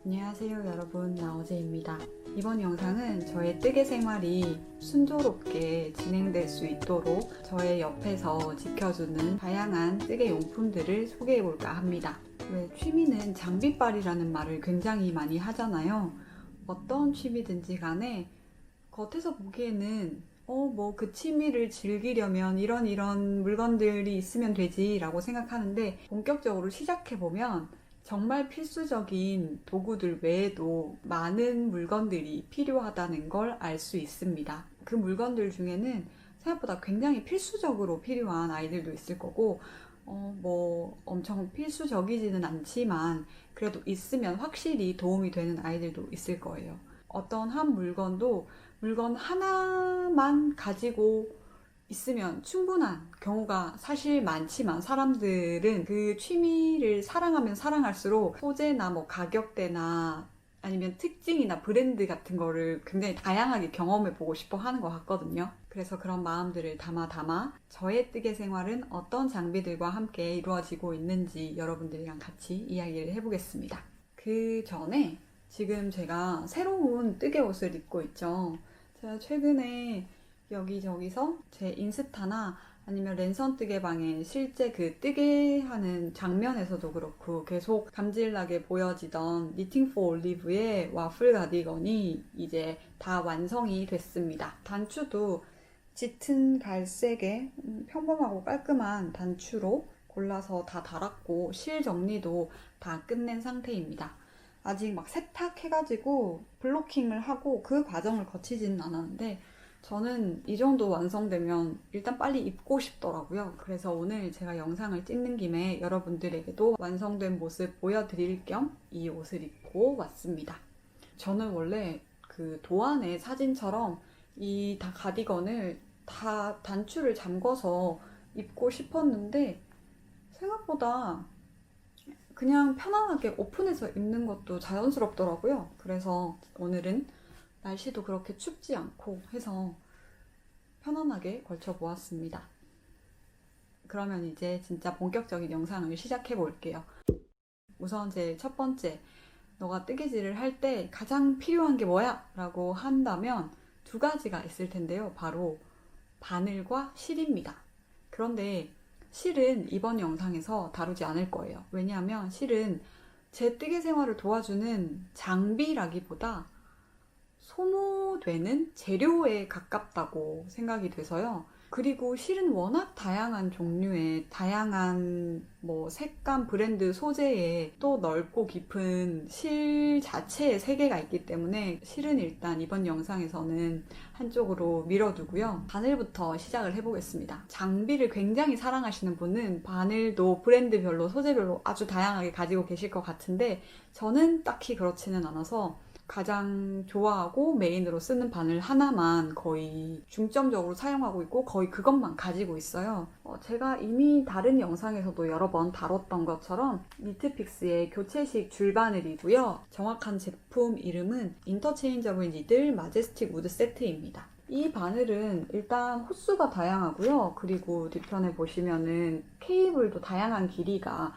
안녕하세요 여러분, 나어제입니다. 이번 영상은 저의 뜨개 생활이 순조롭게 진행될 수 있도록 저의 옆에서 지켜주는 다양한 뜨개 용품들을 소개해볼까 합니다. 왜 취미는 장비빨이라는 말을 굉장히 많이 하잖아요. 어떤 취미든지 간에 겉에서 보기에는 뭐 그 취미를 즐기려면 이런 물건들이 있으면 되지 라고 생각하는데, 본격적으로 시작해보면 정말 필수적인 도구들 외에도 많은 물건들이 필요하다는 걸 알 수 있습니다. 그 물건들 중에는 생각보다 굉장히 필수적으로 필요한 아이들도 있을 거고, 뭐 엄청 필수적이지는 않지만 그래도 있으면 확실히 도움이 되는 아이들도 있을 거예요. 어떤 한 물건도 물건 하나만 가지고 있으면 충분한 경우가 사실 많지만, 사람들은 그 취미를 사랑하면 사랑할수록 소재나 뭐 가격대나 아니면 특징이나 브랜드 같은 거를 굉장히 다양하게 경험해 보고 싶어 하는 것 같거든요. 그래서 그런 마음들을 담아 저의 뜨개 생활은 어떤 장비들과 함께 이루어지고 있는지 여러분들이랑 같이 이야기를 해보겠습니다. 그 전에 지금 제가 새로운 뜨개 옷을 입고 있죠. 제가 최근에 여기저기서 제 인스타나 아니면 랜선 뜨개방에 실제 그 뜨개하는 장면에서도 그렇고 계속 감질나게 보여지던 니팅 포 올리브의 와플 가디건이 이제 다 완성이 됐습니다. 단추도 짙은 갈색의 평범하고 깔끔한 단추로 골라서 다 달았고, 실 정리도 다 끝낸 상태입니다. 아직 막 세탁해가지고 블로킹을 하고 그 과정을 거치지는 않았는데, 저는 이 정도 완성되면 일단 빨리 입고 싶더라고요. 그래서 오늘 제가 영상을 찍는 김에 여러분들에게도 완성된 모습 보여드릴 겸 이 옷을 입고 왔습니다. 저는 원래 그 도안의 사진처럼 이 다 가디건을 다 단추를 잠궈서 입고 싶었는데, 생각보다 그냥 편안하게 오픈해서 입는 것도 자연스럽더라고요. 그래서 오늘은 날씨도 그렇게 춥지 않고 해서 편안하게 걸쳐보았습니다. 그러면 이제 진짜 본격적인 영상을 시작해 볼게요. 우선 제 첫 번째, 너가 뜨개질을 할 때 가장 필요한 게 뭐야? 라고 한다면 두 가지가 있을 텐데요. 바로 바늘과 실입니다. 그런데 실은 이번 영상에서 다루지 않을 거예요. 왜냐하면 실은 제 뜨개 생활을 도와주는 장비라기보다 소모되는 재료에 가깝다고 생각이 돼서요. 그리고 실은 워낙 다양한 종류의 다양한 뭐 색감, 브랜드, 소재에 또 넓고 깊은 실 자체의 세계가 있기 때문에 실은 일단 이번 영상에서는 한쪽으로 밀어두고요. 바늘부터 시작을 해보겠습니다. 장비를 굉장히 사랑하시는 분은 바늘도 브랜드별로, 소재별로 아주 다양하게 가지고 계실 것 같은데, 저는 딱히 그렇지는 않아서 가장 좋아하고 메인으로 쓰는 바늘 하나만 거의 중점적으로 사용하고 있고 거의 그것만 가지고 있어요. 제가 이미 다른 영상에서도 여러 번 다뤘던 것처럼 니트픽스의 교체식 줄바늘이고요. 정확한 제품 이름은 인터체인저블 니들 마제스틱 우드 세트입니다. 이 바늘은 일단 호수가 다양하고요. 그리고 뒤편에 보시면은 케이블도 다양한 길이가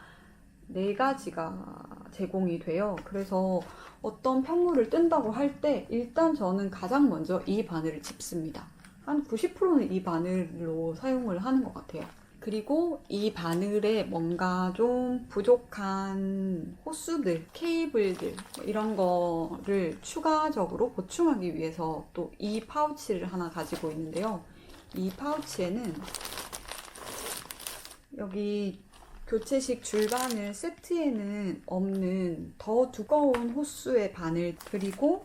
4가지가 제공이 돼요. 그래서 어떤 편물을 뜬다고 할 때 일단 저는 가장 먼저 이 바늘을 짚습니다. 한 90%는 이 바늘로 사용을 하는 것 같아요. 그리고 이 바늘에 뭔가 좀 부족한 호수들, 케이블들 이런 거를 추가적으로 보충하기 위해서 또 이 파우치를 하나 가지고 있는데요. 이 파우치에는 여기 교체식 줄바늘 세트에는 없는 더 두꺼운 호수의 바늘, 그리고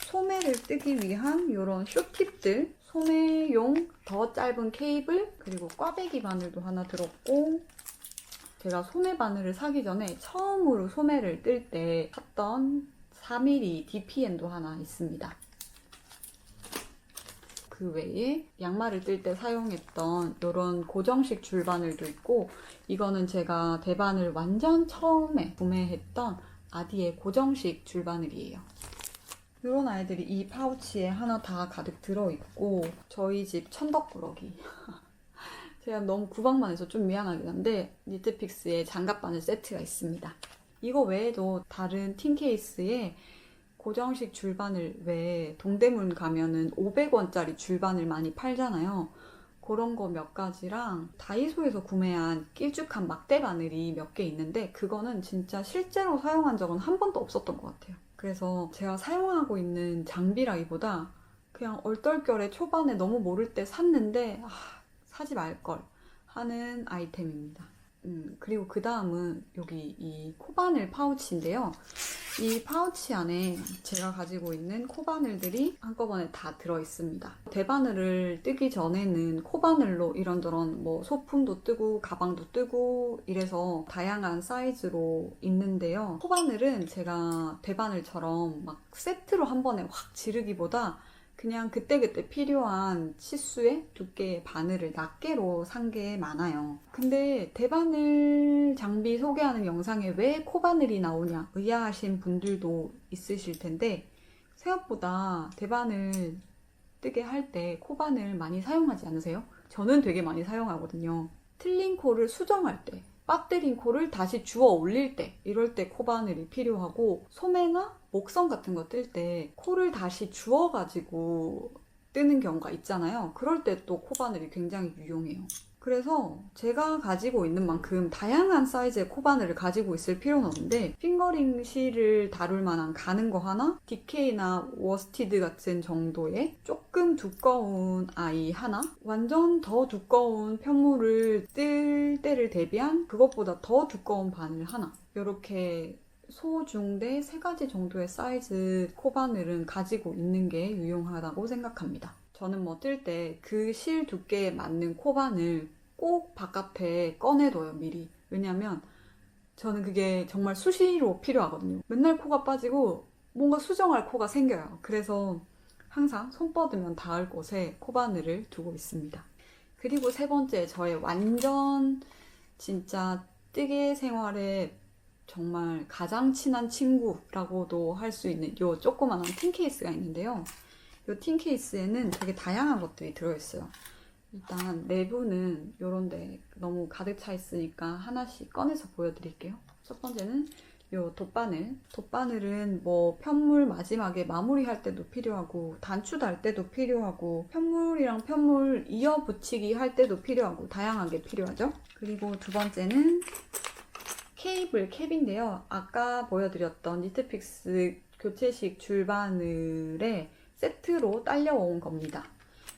소매를 뜨기 위한 이런 쇼팁들, 소매용 더 짧은 케이블, 그리고 꽈배기 바늘도 하나 들었고, 제가 소매 바늘을 사기 전에 처음으로 소매를 뜰 때 샀던 4mm DPN도 하나 있습니다. 그 외에 양말을 뜰 때 사용했던 이런 고정식 줄바늘도 있고, 이거는 제가 대바늘 완전 처음에 구매했던 아디의 고정식 줄바늘이에요. 이런 아이들이 이 파우치에 하나 다 가득 들어있고, 저희 집 천덕꾸러기 제가 너무 구박만 해서 좀 미안하긴 한데 니트픽스의 장갑바늘 세트가 있습니다. 이거 외에도 다른 틴 케이스에 고정식 줄바늘 외에 동대문 가면은 500원짜리 줄바늘 많이 팔잖아요. 그런 거 몇 가지랑 다이소에서 구매한 길쭉한 막대 바늘이 몇 개 있는데 그거는 진짜 실제로 사용한 적은 한 번도 없었던 것 같아요. 그래서 제가 사용하고 있는 장비라기보다 그냥 얼떨결에 초반에 너무 모를 때 샀는데 사지 말걸 하는 아이템입니다. 그리고 그 다음은 여기 이 코바늘 파우치인데요. 이 파우치 안에 제가 가지고 있는 코바늘들이 한꺼번에 다 들어있습니다. 대바늘을 뜨기 전에는 코바늘로 이런저런 뭐 소품도 뜨고 가방도 뜨고 이래서 다양한 사이즈로 있는데요. 코바늘은 제가 대바늘처럼 막 세트로 한 번에 확 지르기보다 그냥 그때그때 필요한 치수의 두께의 바늘을 낱개로 산 게 많아요. 근데 대바늘 장비 소개하는 영상에 왜 코바늘이 나오냐 의아하신 분들도 있으실 텐데 생각보다 대바늘 뜨게 할 때 코바늘 많이 사용하지 않으세요? 저는 되게 많이 사용하거든요. 틀린 코를 수정할 때, 빠뜨린 코를 다시 주워 올릴 때, 이럴 때 코바늘이 필요하고 소매나 목선 같은 거 뜰 때 코를 다시 주워가지고 뜨는 경우가 있잖아요. 그럴 때 또 코바늘이 굉장히 유용해요. 그래서 제가 가지고 있는 만큼 다양한 사이즈의 코바늘을 가지고 있을 필요는 없는데 핑거링 실을 다룰 만한 가는 거 하나, DK나 워스티드 같은 정도의 조금 두꺼운 아이 하나, 완전 더 두꺼운 편물을 뜰 때를 대비한 그것보다 더 두꺼운 바늘 하나, 이렇게 소, 중, 대 3가지 정도의 사이즈 코바늘은 가지고 있는 게 유용하다고 생각합니다. 저는 뭐 뜰 때 그 실 두께에 맞는 코바늘 꼭 바깥에 꺼내둬요, 미리. 왜냐면 저는 그게 정말 수시로 필요하거든요. 맨날 코가 빠지고 뭔가 수정할 코가 생겨요. 그래서 항상 손 뻗으면 닿을 곳에 코바늘을 두고 있습니다. 그리고 3번째, 저의 완전 진짜 뜨개 생활에 정말 가장 친한 친구라고도 할 수 있는 이 조그만한 틴 케이스가 있는데요. 이 틴 케이스에는 되게 다양한 것들이 들어있어요. 일단 내부는 이런데 너무 가득 차 있으니까 하나씩 꺼내서 보여드릴게요. 첫 번째는 이 돗바늘. 돗바늘은 뭐 편물 마지막에 마무리할 때도 필요하고 단추 달 때도 필요하고 편물이랑 편물 이어 붙이기 할 때도 필요하고 다양하게 필요하죠. 그리고 두 번째는 케이블 캡인데요. 아까 보여드렸던 니트픽스 교체식 줄바늘에 세트로 딸려온 겁니다.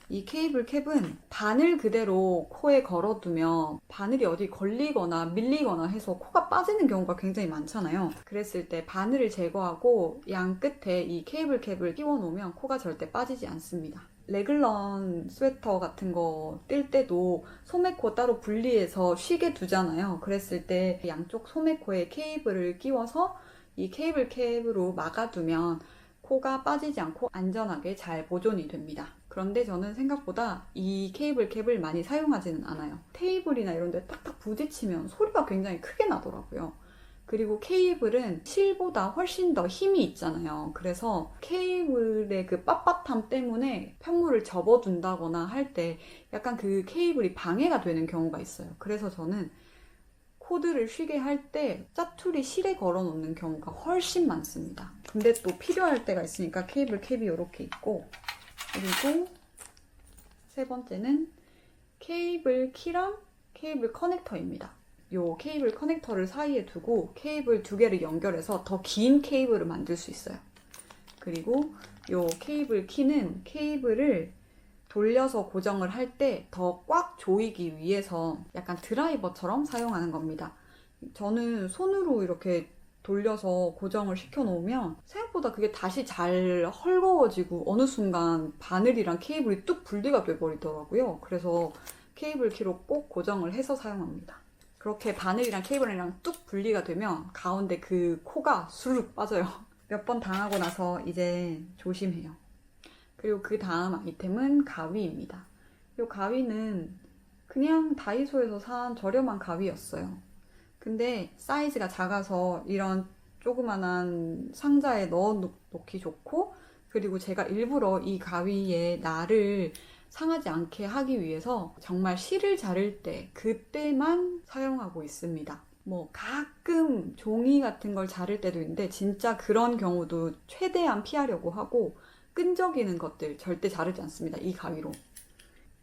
이 케이블 캡은 바늘 그대로 코에 걸어두면 바늘이 어디 걸리거나 밀리거나 해서 코가 빠지는 경우가 굉장히 많잖아요. 그랬을 때 바늘을 제거하고 양 끝에 이 케이블 캡을 끼워 놓으면 코가 절대 빠지지 않습니다. 레글런 스웨터 같은 거 뜰 때도 소매코 따로 분리해서 쉬게 두잖아요. 그랬을 때 양쪽 소매코에 케이블을 끼워서 이 케이블 캡으로 막아두면 코가 빠지지 않고 안전하게 잘 보존이 됩니다. 그런데 저는 생각보다 이 케이블 캡을 많이 사용하지는 않아요. 테이블이나 이런 데 딱딱 부딪히면 소리가 굉장히 크게 나더라고요. 그리고 케이블은 실보다 훨씬 더 힘이 있잖아요. 그래서 케이블의 그 빳빳함 때문에 편물을 접어둔다거나 할 때 약간 그 케이블이 방해가 되는 경우가 있어요. 그래서 저는 코드를 쉬게 할 때 짜투리 실에 걸어 놓는 경우가 훨씬 많습니다. 근데 또 필요할 때가 있으니까 케이블 캡이 이렇게 있고, 그리고 3번째는 케이블 키랑 케이블 커넥터입니다. 이 케이블 커넥터를 사이에 두고 케이블 2개를 연결해서 더 긴 케이블을 만들 수 있어요. 그리고 이 케이블 키는 케이블을 돌려서 고정을 할 때 더 꽉 조이기 위해서 약간 드라이버처럼 사용하는 겁니다. 저는 손으로 이렇게 돌려서 고정을 시켜 놓으면 생각보다 그게 다시 잘 헐거워지고 어느 순간 바늘이랑 케이블이 뚝 분리가 돼 버리더라고요. 그래서 케이블 키로 꼭 고정을 해서 사용합니다. 그렇게 바늘이랑 케이블이랑 뚝 분리가 되면 가운데 그 코가 수룩 빠져요. 몇 번 당하고 나서 이제 조심해요. 그리고 그 다음 아이템은 가위입니다. 이 가위는 그냥 다이소에서 산 저렴한 가위였어요. 근데 사이즈가 작아서 이런 조그만한 상자에 넣어 놓기 좋고, 그리고 제가 일부러 이 가위에 날을 상하지 않게 하기 위해서 정말 실을 자를 때 그때만 사용하고 있습니다. 뭐 가끔 종이 같은 걸 자를 때도 있는데 진짜 그런 경우도 최대한 피하려고 하고 끈적이는 것들 절대 자르지 않습니다. 이 가위로.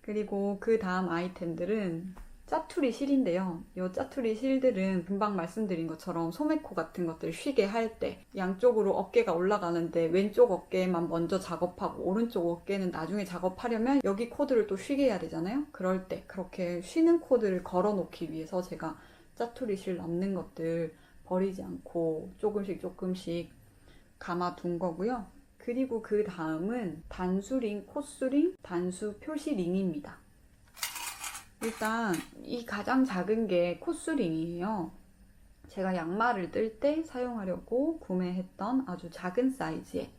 그리고 그 다음 아이템들은 짜투리 실인데요. 이 짜투리 실들은 금방 말씀드린 것처럼 소매코 같은 것들 쉬게 할 때 양쪽으로 어깨가 올라가는데 왼쪽 어깨만 먼저 작업하고 오른쪽 어깨는 나중에 작업하려면 여기 코드를 또 쉬게 해야 되잖아요. 그럴 때 그렇게 쉬는 코드를 걸어 놓기 위해서 제가 짜투리 실 남는 것들 버리지 않고 조금씩 감아둔 거고요. 그리고 그 다음은 단수링, 코수링, 단수 표시링입니다. 일단 이 가장 작은 게 코수링이에요. 제가 양말을 뜰 때 사용하려고 구매했던 아주 작은 사이즈의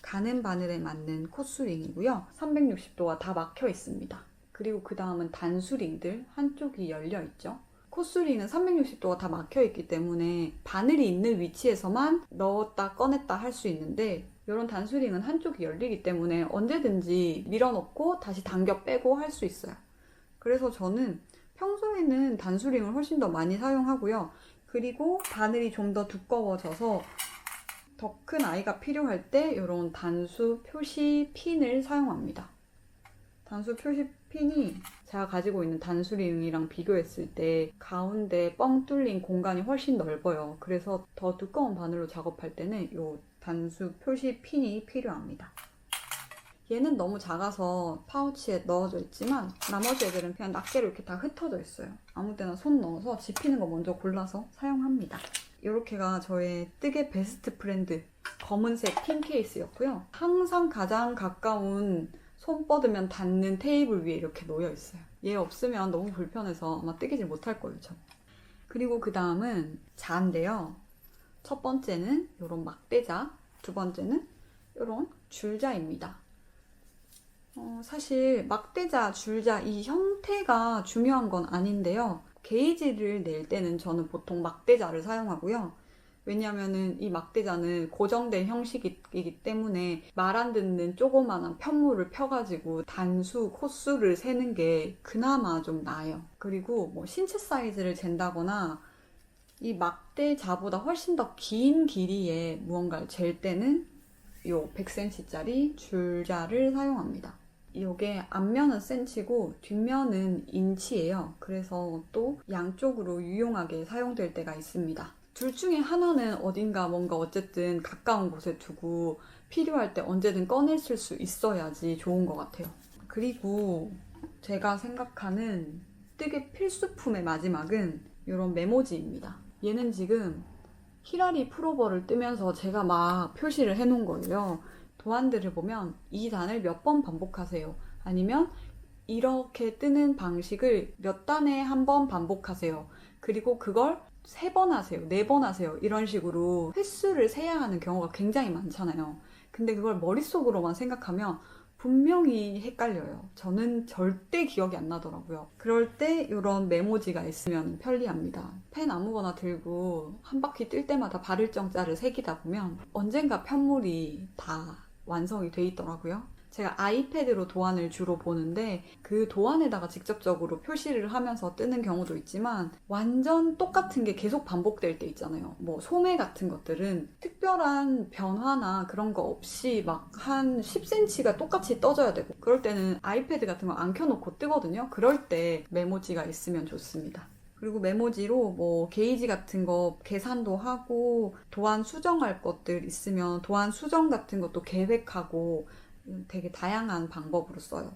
가는 바늘에 맞는 코수링이고요. 360도가 다 막혀 있습니다. 그리고 그 다음은 단수링들 한쪽이 열려 있죠. 코수링은 360도가 다 막혀 있기 때문에 바늘이 있는 위치에서만 넣었다 꺼냈다 할 수 있는데 이런 단수링은 한쪽이 열리기 때문에 언제든지 밀어넣고 다시 당겨 빼고 할 수 있어요. 그래서 저는 평소에는 단수링을 훨씬 더 많이 사용하고요. 그리고 바늘이 좀 더 두꺼워져서 더 큰 아이가 필요할 때 이런 단수 표시 핀을 사용합니다. 단수 표시 핀이 제가 가지고 있는 단수링이랑 비교했을 때 가운데 뻥 뚫린 공간이 훨씬 넓어요. 그래서 더 두꺼운 바늘로 작업할 때는 이 단수 표시 핀이 필요합니다. 얘는 너무 작아서 파우치에 넣어져 있지만 나머지 애들은 그냥 낱개로 이렇게 다 흩어져 있어요. 아무 데나 손 넣어서 집히는 거 먼저 골라서 사용합니다. 이렇게가 저의 뜨개 베스트 프렌드 검은색 핀 케이스였고요. 항상 가장 가까운 손 뻗으면 닿는 테이블 위에 이렇게 놓여 있어요. 얘 없으면 너무 불편해서 아마 뜨개질 못할 거예요, 저. 그리고 그 다음은 자인데요. 첫 번째는 이런 막대자, 두 번째는 이런 줄자입니다. 사실 막대자, 줄자 이 형태가 중요한 건 아닌데요. 게이지를 낼 때는 저는 보통 막대자를 사용하고요. 왜냐면은 이 막대자는 고정된 형식이기 때문에 말 안 듣는 조그만한 편물을 펴가지고 단수, 코수를 세는 게 그나마 좀 나아요. 그리고 뭐 신체 사이즈를 잰다거나 이 막대자보다 훨씬 더 긴 길이의 무언가를 잴 때는 이 100cm짜리 줄자를 사용합니다. 이게 앞면은 센치고 뒷면은 인치예요. 그래서 또 양쪽으로 유용하게 사용될 때가 있습니다. 둘 중에 하나는 어딘가 뭔가 어쨌든 가까운 곳에 두고 필요할 때 언제든 꺼냈을 수 있어야지 좋은 것 같아요. 그리고 제가 생각하는 뜨개 필수품의 마지막은 이런 메모지입니다. 얘는 지금 히라리 프로버를 뜨면서 제가 막 표시를 해놓은 거예요. 도안들을 보면 이 단을 몇 번 반복하세요. 아니면 이렇게 뜨는 방식을 몇 단에 한 번 반복하세요. 그리고 그걸 3번 하세요. 4번 하세요. 이런 식으로 횟수를 세야 하는 경우가 굉장히 많잖아요. 근데 그걸 머릿속으로만 생각하면 분명히 헷갈려요. 저는 절대 기억이 안 나더라고요. 그럴 때 이런 메모지가 있으면 편리합니다. 펜 아무거나 들고 한 바퀴 뜰 때마다 바를 정자를 새기다 보면 언젠가 편물이 다 완성이 돼 있더라고요. 제가 아이패드로 도안을 주로 보는데 그 도안에다가 직접적으로 표시를 하면서 뜨는 경우도 있지만 완전 똑같은 게 계속 반복될 때 있잖아요. 뭐 소매 같은 것들은 특별한 변화나 그런 거 없이 막 한 10cm가 똑같이 떠져야 되고 그럴 때는 아이패드 같은 거 안 켜놓고 뜨거든요. 그럴 때 메모지가 있으면 좋습니다. 그리고 메모지로 뭐 게이지 같은 거 계산도 하고 도안 수정할 것들 있으면 도안 수정 같은 것도 계획하고 되게 다양한 방법으로 써요.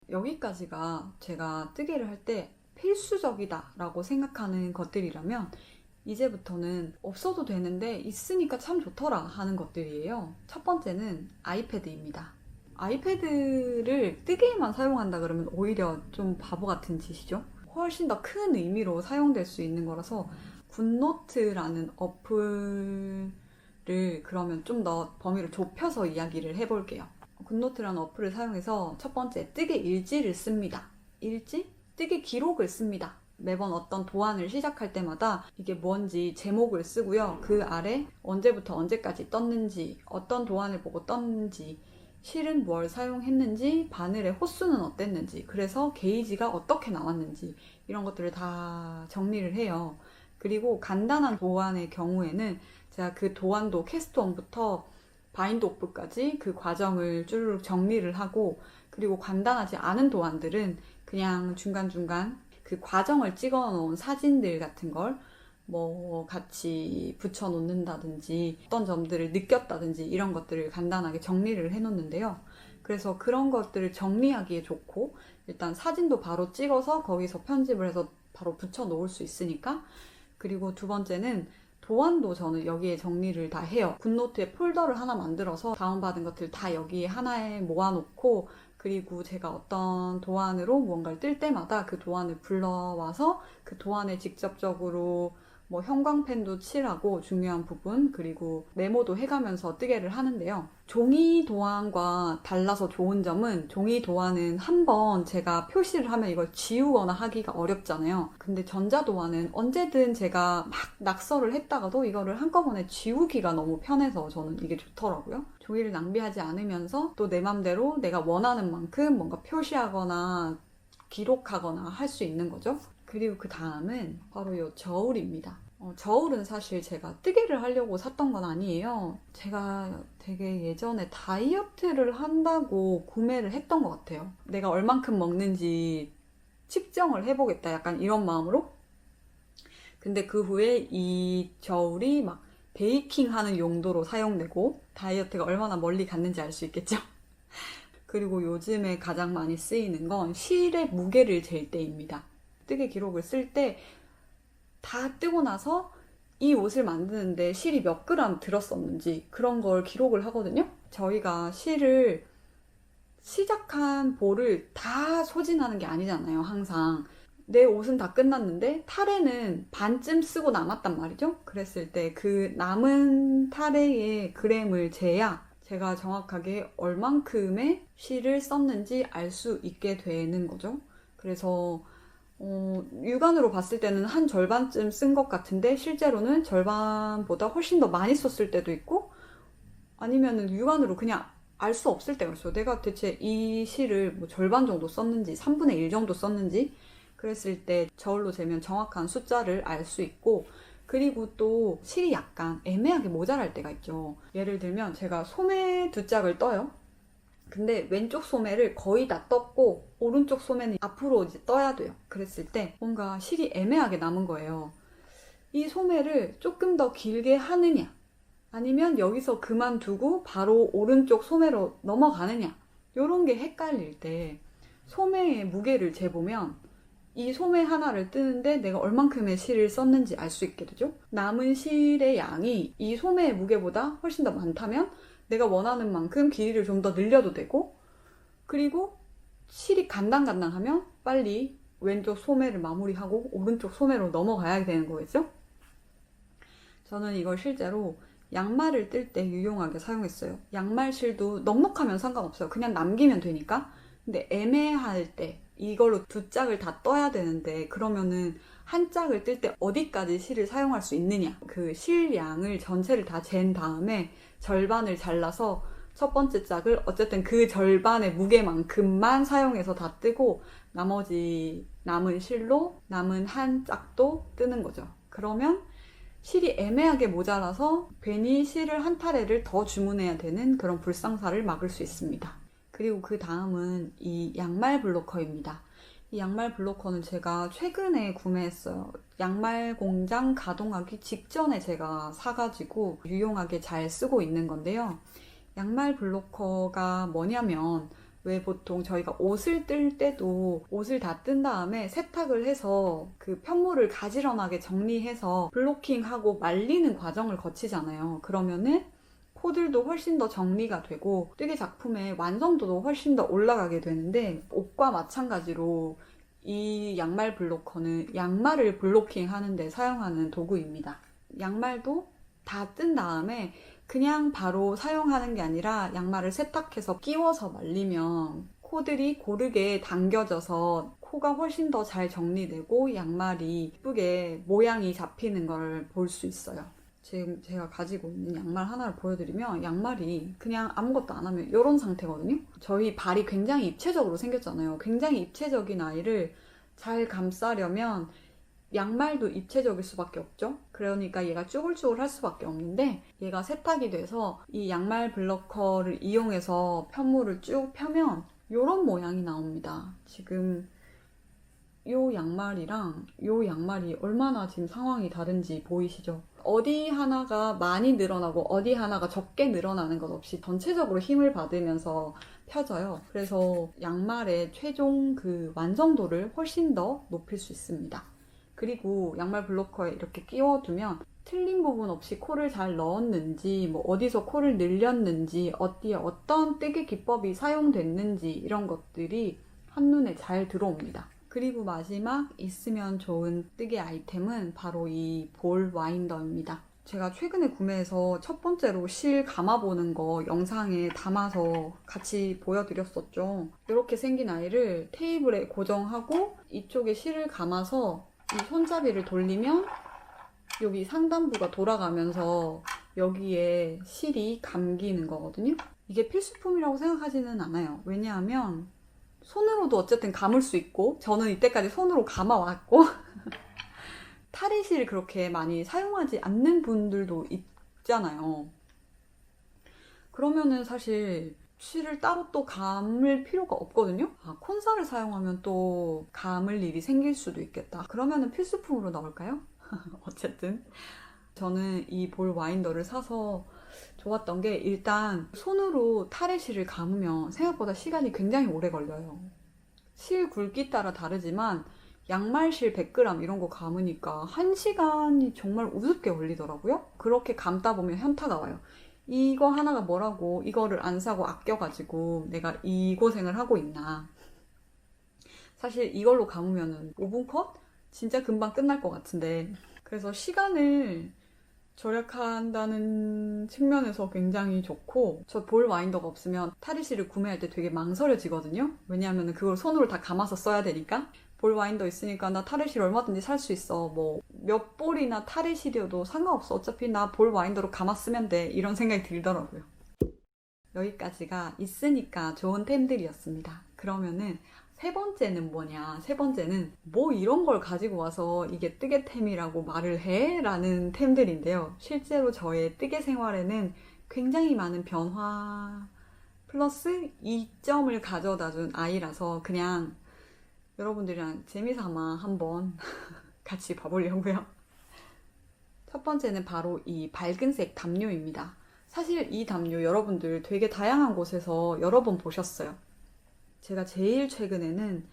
여기까지가 제가 뜨개를 할 때 필수적이다 라고 생각하는 것들이라면 이제부터는 없어도 되는데 있으니까 참 좋더라 하는 것들이에요. 첫 번째는 아이패드입니다. 아이패드를 뜨개에만 사용한다 그러면 오히려 좀 바보 같은 짓이죠. 훨씬 더 큰 의미로 사용될 수 있는 거라서 굿노트라는 어플을 그러면 좀 더 범위를 좁혀서 이야기를 해볼게요. 굿노트라는 어플을 사용해서 첫 번째 뜨개 일지를 씁니다. 일지? 뜨개 기록을 씁니다. 매번 어떤 도안을 시작할 때마다 이게 뭔지 제목을 쓰고요. 그 아래 언제부터 언제까지 떴는지, 어떤 도안을 보고 떴는지, 실은 뭘 사용했는지, 바늘의 호수는 어땠는지, 그래서 게이지가 어떻게 나왔는지 이런 것들을 다 정리를 해요. 그리고 간단한 도안의 경우에는 제가 그 도안도 캐스트 1부터 바인드 오프까지 그 과정을 쭈르륵 정리를 하고, 그리고 간단하지 않은 도안들은 그냥 중간중간 그 과정을 찍어 놓은 사진들 같은 걸 뭐 같이 붙여 놓는다든지 어떤 점들을 느꼈다든지 이런 것들을 간단하게 정리를 해 놓는데요. 그래서 그런 것들을 정리하기에 좋고, 일단 사진도 바로 찍어서 거기서 편집을 해서 바로 붙여 놓을 수 있으니까. 그리고 두 번째는 도안도 저는 여기에 정리를 다 해요. 굿노트에 폴더를 하나 만들어서 다운받은 것들 다 여기에 하나에 모아놓고, 그리고 제가 어떤 도안으로 무언가를 뜰 때마다 그 도안을 불러와서 그 도안에 직접적으로 뭐 형광펜도 칠하고 중요한 부분, 그리고 메모도 해가면서 뜨개를 하는데요. 종이 도안과 달라서 좋은 점은, 종이 도안은 한번 제가 표시를 하면 이걸 지우거나 하기가 어렵잖아요. 근데 전자 도안은 언제든 제가 막 낙서를 했다가도 이거를 한꺼번에 지우기가 너무 편해서 저는 이게 좋더라고요. 종이를 낭비하지 않으면서 또 내 맘대로 내가 원하는 만큼 뭔가 표시하거나 기록하거나 할 수 있는 거죠. 그리고 그 다음은 바로 이 저울입니다. 저울은 사실 제가 뜨개를 하려고 샀던 건 아니에요. 제가 되게 예전에 다이어트를 한다고 구매를 했던 것 같아요. 내가 얼만큼 먹는지 측정을 해보겠다, 약간 이런 마음으로. 근데 그 후에 이 저울이 막 베이킹 하는 용도로 사용되고, 다이어트가 얼마나 멀리 갔는지 알 수 있겠죠? 그리고 요즘에 가장 많이 쓰이는 건 실의 무게를 잴 때입니다. 뜨개 기록을 쓸 때 다 뜨고 나서 이 옷을 만드는데 실이 몇 그램 들었었는지 그런 걸 기록을 하거든요. 저희가 실을 시작한 볼을 다 소진하는 게 아니잖아요. 항상 내 옷은 다 끝났는데 타래는 반쯤 쓰고 남았단 말이죠. 그랬을 때 그 남은 타래의 그램을 재야 제가 정확하게 얼만큼의 실을 썼는지 알 수 있게 되는 거죠. 그래서 육안으로 봤을 때는 한 절반쯤 쓴 것 같은데 실제로는 절반보다 훨씬 더 많이 썼을 때도 있고, 아니면은 육안으로 그냥 알 수 없을 때가 있어요. 내가 대체 이 실을 뭐 절반 정도 썼는지 3분의 1 정도 썼는지. 그랬을 때 저울로 재면 정확한 숫자를 알 수 있고, 그리고 또 실이 약간 애매하게 모자랄 때가 있죠. 예를 들면 제가 소매 두 짝을 떠요. 근데 왼쪽 소매를 거의 다 떴고 오른쪽 소매는 앞으로 이제 떠야 돼요. 그랬을 때 뭔가 실이 애매하게 남은 거예요. 이 소매를 조금 더 길게 하느냐, 아니면 여기서 그만두고 바로 오른쪽 소매로 넘어가느냐, 이런 게 헷갈릴 때 소매의 무게를 재보면 이 소매 하나를 뜨는데 내가 얼만큼의 실을 썼는지 알 수 있게 되죠. 남은 실의 양이 이 소매의 무게보다 훨씬 더 많다면 내가 원하는 만큼 길이를 좀 더 늘려도 되고, 그리고 실이 간당간당하면 빨리 왼쪽 소매를 마무리하고 오른쪽 소매로 넘어가야 되는 거겠죠? 저는 이걸 실제로 양말을 뜰 때 유용하게 사용했어요. 양말 실도 넉넉하면 상관없어요. 그냥 남기면 되니까. 근데 애매할 때 이걸로 두 짝을 다 떠야 되는데, 그러면은 한 짝을 뜰 때 어디까지 실을 사용할 수 있느냐, 그 실 양을 전체를 다 잰 다음에 절반을 잘라서 첫 번째 짝을 어쨌든 그 절반의 무게만큼만 사용해서 다 뜨고, 나머지 남은 실로 남은 한 짝도 뜨는 거죠. 그러면 실이 애매하게 모자라서 괜히 실을 한 타래를 더 주문해야 되는 그런 불상사를 막을 수 있습니다. 그리고 그 다음은 이 양말 블로커입니다. 이 양말 블로커는 제가 최근에 구매했어요. 양말 공장 가동하기 직전에 제가 사가지고 유용하게 잘 쓰고 있는 건데요. 양말 블로커가 뭐냐면, 왜 보통 저희가 옷을 뜰 때도 옷을 다 뜬 다음에 세탁을 해서 그 편물을 가지런하게 정리해서 블로킹하고 말리는 과정을 거치잖아요. 그러면은 코들도 훨씬 더 정리가 되고 뜨개 작품의 완성도도 훨씬 더 올라가게 되는데, 옷과 마찬가지로 이 양말 블로커는 양말을 블로킹 하는데 사용하는 도구입니다. 양말도 다 뜬 다음에 그냥 바로 사용하는 게 아니라 양말을 세탁해서 끼워서 말리면 코들이 고르게 당겨져서 코가 훨씬 더 잘 정리되고 양말이 예쁘게 모양이 잡히는 걸 볼 수 있어요. 지금 제가 가지고 있는 양말 하나를 보여드리면, 양말이 그냥 아무것도 안 하면 이런 상태거든요. 저희 발이 굉장히 입체적으로 생겼잖아요. 굉장히 입체적인 아이를 잘 감싸려면 양말도 입체적일 수밖에 없죠. 그러니까 얘가 쭈글쭈글 할 수밖에 없는데, 얘가 세탁이 돼서 이 양말 블러커를 이용해서 편물을 쭉 펴면 이런 모양이 나옵니다. 지금 요 양말이랑 요 양말이 얼마나 지금 상황이 다른지 보이시죠? 어디 하나가 많이 늘어나고 어디 하나가 적게 늘어나는 것 없이 전체적으로 힘을 받으면서 펴져요. 그래서 양말의 최종 그 완성도를 훨씬 더 높일 수 있습니다. 그리고 양말 블로커에 이렇게 끼워두면 틀린 부분 없이 콜을 잘 넣었는지, 뭐 어디서 콜을 늘렸는지, 어디에 어떤 뜨개 기법이 사용됐는지 이런 것들이 한눈에 잘 들어옵니다. 그리고 마지막 있으면 좋은 뜨개 아이템은 바로 이 볼 와인더입니다. 제가 최근에 구매해서 첫 번째로 실 감아보는 거 영상에 담아서 같이 보여드렸었죠. 이렇게 생긴 아이를 테이블에 고정하고 이쪽에 실을 감아서 이 손잡이를 돌리면 여기 상단부가 돌아가면서 여기에 실이 감기는 거거든요. 이게 필수품이라고 생각하지는 않아요. 왜냐하면 손으로도 어쨌든 감을 수 있고, 저는 이때까지 손으로 감아왔고 탈의실 그렇게 많이 사용하지 않는 분들도 있잖아요. 그러면은 사실 실을 따로 또 감을 필요가 없거든요. 콘사를 사용하면 또 감을 일이 생길 수도 있겠다. 그러면은 필수품으로 나올까요? 어쨌든 저는 이 볼 와인더를 사서 좋았던 게, 일단 손으로 탈의실을 감으면 생각보다 시간이 굉장히 오래 걸려요. 실 굵기 따라 다르지만 양말실 100g 이런 거 감으니까 1시간이 정말 우습게 걸리더라고요. 그렇게 감다 보면 현타가 와요. 이거 하나가 뭐라고 이거를 안 사고 아껴가지고 내가 이 고생을 하고 있나. 사실 이걸로 감으면 5분 컷? 진짜 금방 끝날 것 같은데. 그래서 시간을 절약한다는 측면에서 굉장히 좋고, 저 볼 와인더가 없으면 탈의실을 구매할 때 되게 망설여지거든요. 왜냐하면 그걸 손으로 다 감아서 써야 되니까. 볼 와인더 있으니까 나 탈의실 얼마든지 살 수 있어. 뭐 몇 볼이나 탈의실이어도 상관없어. 어차피 나 볼 와인더로 감아 쓰면 돼. 이런 생각이 들더라고요. 여기까지가 있으니까 좋은 템들이었습니다. 그러면은 세 번째는 뭐냐? 세 번째는 뭐 이런 걸 가지고 와서 이게 뜨개템이라고 말을 해? 라는 템들인데요. 실제로 저의 뜨개 생활에는 굉장히 많은 변화 플러스 이점을 가져다 준 아이라서 그냥 여러분들이랑 재미삼아 한번 같이 봐보려고요. 첫 번째는 바로 이 밝은색 담요입니다. 사실 이 담요 여러분들 되게 다양한 곳에서 여러 번 보셨어요. 제가 제일 최근에는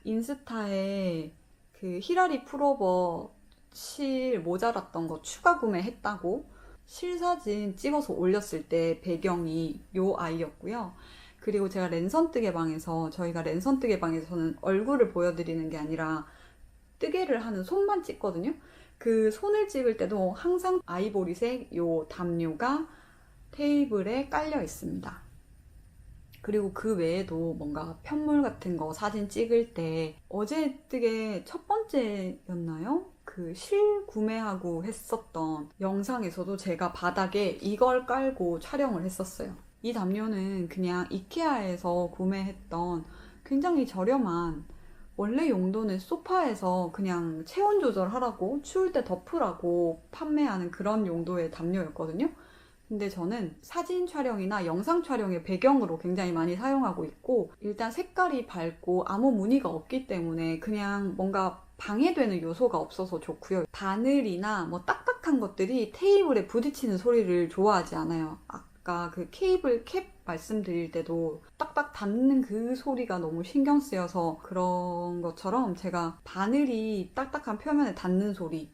인스타에 그 히라리 풀오버 실 모자랐던 거 추가 구매했다고 실 사진 찍어서 올렸을 때 배경이 요 아이였고요. 그리고 제가 랜선 뜨개방에서, 저희가 랜선 뜨개방에서는 얼굴을 보여드리는 게 아니라 뜨개를 하는 손만 찍거든요. 그 손을 찍을 때도 항상 아이보리색 요 담요가 테이블에 깔려 있습니다. 그리고 그 외에도 뭔가 편물 같은 거 사진 찍을 때, 어제 뜨개 첫 번째였나요? 그 실 구매하고 했었던 영상에서도 제가 바닥에 이걸 깔고 촬영을 했었어요. 이 담요는 그냥 이케아에서 구매했던 굉장히 저렴한, 원래 용도는 소파에서 그냥 체온 조절하라고, 추울 때 덮으라고 판매하는 그런 용도의 담요였거든요. 근데 저는 사진 촬영이나 영상 촬영의 배경으로 굉장히 많이 사용하고 있고, 일단 색깔이 밝고 아무 무늬가 없기 때문에 그냥 뭔가 방해되는 요소가 없어서 좋고요. 바늘이나 뭐 딱딱한 것들이 테이블에 부딪히는 소리를 좋아하지 않아요. 아까 그 케이블 캡 말씀드릴 때도 딱딱 닿는 그 소리가 너무 신경 쓰여서 그런 것처럼, 제가 바늘이 딱딱한 표면에 닿는 소리,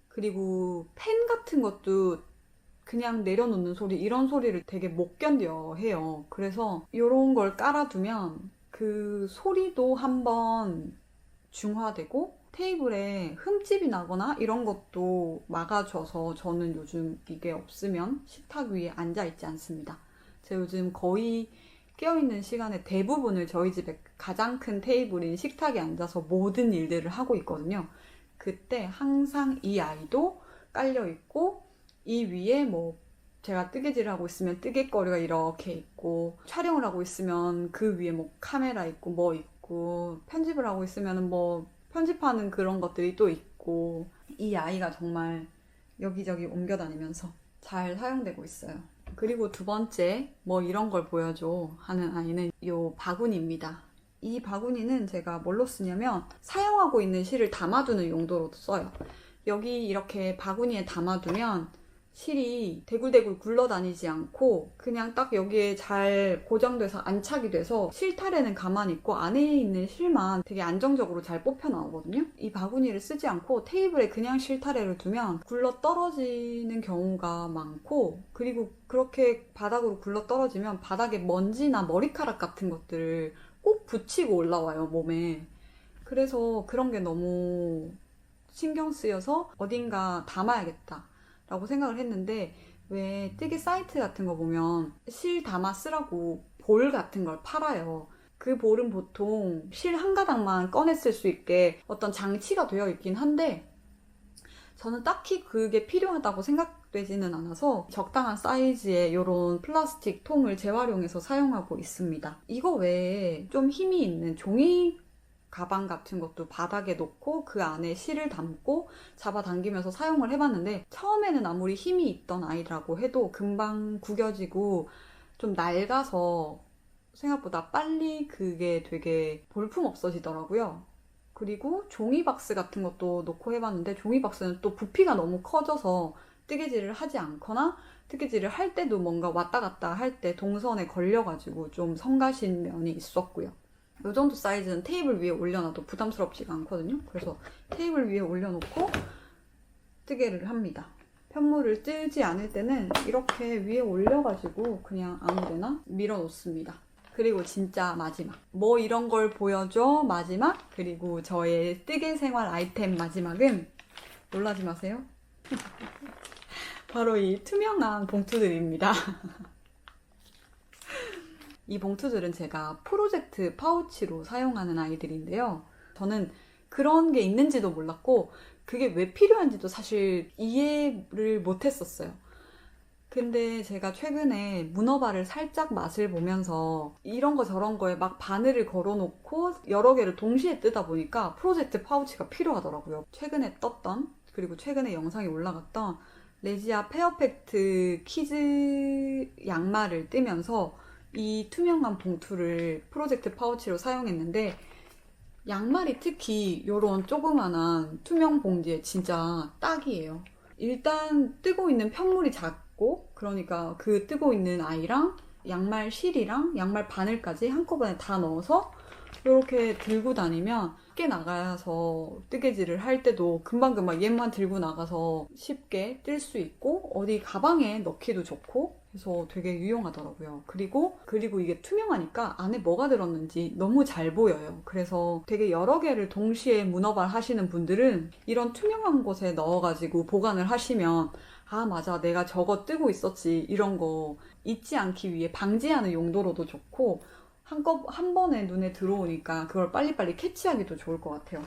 그리고 펜 같은 것도 그냥 내려놓는 소리, 이런 소리를 되게 못 견뎌 해요. 그래서 이런 걸 깔아두면 그 소리도 한번 중화되고 테이블에 흠집이 나거나 이런 것도 막아줘서 저는 요즘 이게 없으면 식탁 위에 앉아있지 않습니다. 제가 요즘 거의 깨어있는 시간의 대부분을 저희 집의 가장 큰 테이블인 식탁에 앉아서 모든 일들을 하고 있거든요. 그때 항상 이 아이도 깔려있고, 이 위에 뭐 제가 뜨개질을 하고 있으면 뜨개거리가 이렇게 있고, 촬영을 하고 있으면 그 위에 뭐 카메라 있고 뭐 있고, 편집을 하고 있으면 뭐 편집하는 그런 것들이 또 있고, 있고 이 아이가 정말 여기저기 옮겨 다니면서 잘 사용되고 있어요. 그리고 두 번째, 뭐 이런 걸 보여줘 하는 아이는 이 바구니입니다. 이 바구니는 제가 뭘로 쓰냐면 사용하고 있는 실을 담아두는 용도로도 써요. 여기 이렇게 바구니에 담아두면 실이 대굴대굴 굴러다니지 않고 그냥 딱 여기에 잘 고정돼서 안착이 돼서 실타래는 가만히 있고 안에 있는 실만 되게 안정적으로 잘 뽑혀 나오거든요. 이 바구니를 쓰지 않고 테이블에 그냥 실타래를 두면 굴러 떨어지는 경우가 많고, 그리고 그렇게 바닥으로 굴러 떨어지면 바닥에 먼지나 머리카락 같은 것들을 꼭 붙이고 올라와요, 몸에. 그래서 그런 게 너무 신경 쓰여서 어딘가 담아야겠다 라고 생각을 했는데, 왜 뜨개 사이트 같은 거 보면 실 담아 쓰라고 볼 같은 걸 팔아요. 그 볼은 보통 실 한 가닥만 꺼내 쓸 수 있게 어떤 장치가 되어 있긴 한데 저는 딱히 그게 필요하다고 생각되지는 않아서 적당한 사이즈의 이런 플라스틱 통을 재활용해서 사용하고 있습니다. 이거 외에 좀 힘이 있는 종이 가방 같은 것도 바닥에 놓고 그 안에 실을 담고 잡아당기면서 사용을 해봤는데, 처음에는 아무리 힘이 있던 아이라고 해도 금방 구겨지고 좀 낡아서 생각보다 빨리 그게 되게 볼품 없어지더라고요. 그리고 종이박스 같은 것도 놓고 해봤는데 종이박스는 또 부피가 너무 커져서 뜨개질을 하지 않거나 뜨개질을 할 때도 뭔가 왔다 갔다 할 때 동선에 걸려가지고 좀 성가신 면이 있었고요. 이 정도 사이즈는 테이블 위에 올려놔도 부담스럽지가 않거든요. 그래서 테이블 위에 올려놓고 뜨개를 합니다. 편물을 뜨지 않을 때는 이렇게 위에 올려가지고 그냥 아무데나 밀어놓습니다. 그리고 진짜 마지막, 뭐 이런 걸 보여줘 마지막, 그리고 저의 뜨개 생활 아이템 마지막은 놀라지 마세요. 바로 이 투명한 봉투들입니다. 이 봉투들은 제가 프로젝트 파우치로 사용하는 아이들인데요. 저는 그런 게 있는지도 몰랐고 그게 왜 필요한지도 사실 이해를 못했었어요. 근데 제가 최근에 문어발을 살짝 맛을 보면서 이런 거 저런 거에 막 바늘을 걸어놓고 여러 개를 동시에 뜨다 보니까 프로젝트 파우치가 필요하더라고요. 최근에 떴던, 그리고 최근에 영상이 올라갔던 레지아 페어팩트 키즈 양말을 뜨면서 이 투명한 봉투를 프로젝트 파우치로 사용했는데, 양말이 특히 이런 조그만한 투명 봉지에 진짜 딱이에요. 일단 뜨고 있는 편물이 작고, 그러니까 그 뜨고 있는 아이랑 양말 실이랑 양말 바늘까지 한꺼번에 다 넣어서 이렇게 들고 다니면 쉽게 나가서 뜨개질을 할 때도 금방금방 얘만 들고 나가서 쉽게 뜰 수 있고 어디 가방에 넣기도 좋고 해서 되게 유용하더라고요. 그리고 이게 투명하니까 안에 뭐가 들었는지 너무 잘 보여요. 그래서 되게 여러 개를 동시에 문어발 하시는 분들은 이런 투명한 곳에 넣어가지고 보관을 하시면, 아 맞아 내가 저거 뜨고 있었지, 이런 거 잊지 않기 위해 방지하는 용도로도 좋고, 한 번에 눈에 들어오니까 그걸 빨리빨리 캐치하기도 좋을 것 같아요.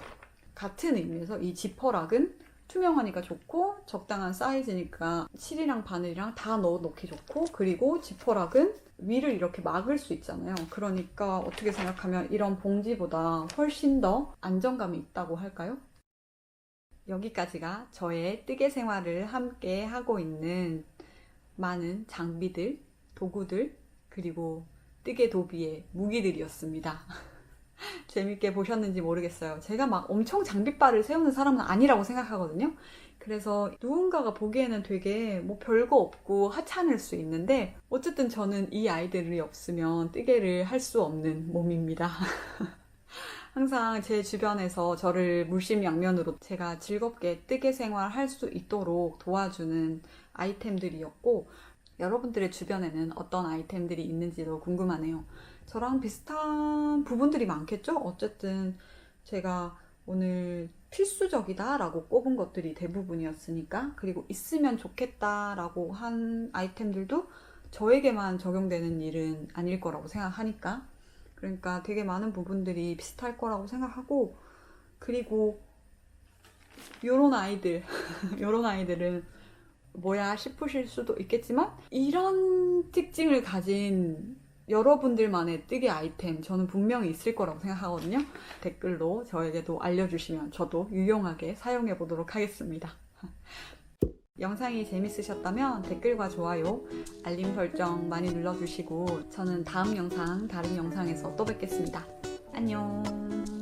같은 의미에서 이 지퍼락은 투명하니까 좋고 적당한 사이즈니까 실이랑 바늘이랑 다 넣기 좋고, 그리고 지퍼락은 위를 이렇게 막을 수 있잖아요. 그러니까 어떻게 생각하면 이런 봉지보다 훨씬 더 안정감이 있다고 할까요? 여기까지가 저의 뜨개 생활을 함께 하고 있는 많은 장비들, 도구들, 그리고 뜨개 도비의 무기들이었습니다. 재밌게 보셨는지 모르겠어요. 제가 막 엄청 장비빨을 세우는 사람은 아니라고 생각하거든요. 그래서 누군가가 보기에는 되게 뭐 별거 없고 하찮을 수 있는데, 어쨌든 저는 이 아이들이 없으면 뜨개를 할 수 없는 몸입니다. 항상 제 주변에서 저를 물심양면으로 제가 즐겁게 뜨개 생활 할 수 있도록 도와주는 아이템들이었고, 여러분들의 주변에는 어떤 아이템들이 있는지도 궁금하네요. 저랑 비슷한 부분들이 많겠죠? 어쨌든 제가 오늘 필수적이다 라고 꼽은 것들이 대부분이었으니까, 그리고 있으면 좋겠다 라고 한 아이템들도 저에게만 적용되는 일은 아닐 거라고 생각하니까, 그러니까 되게 많은 부분들이 비슷할 거라고 생각하고, 그리고 요런 아이들 요런 아이들은 뭐야 싶으실 수도 있겠지만, 이런 특징을 가진 여러분들만의 뜨개 아이템 저는 분명히 있을 거라고 생각하거든요. 댓글로 저에게도 알려주시면 저도 유용하게 사용해 보도록 하겠습니다. 영상이 재밌으셨다면 댓글과 좋아요, 알림 설정 많이 눌러주시고 저는 다음 영상, 다른 영상에서 또 뵙겠습니다. 안녕.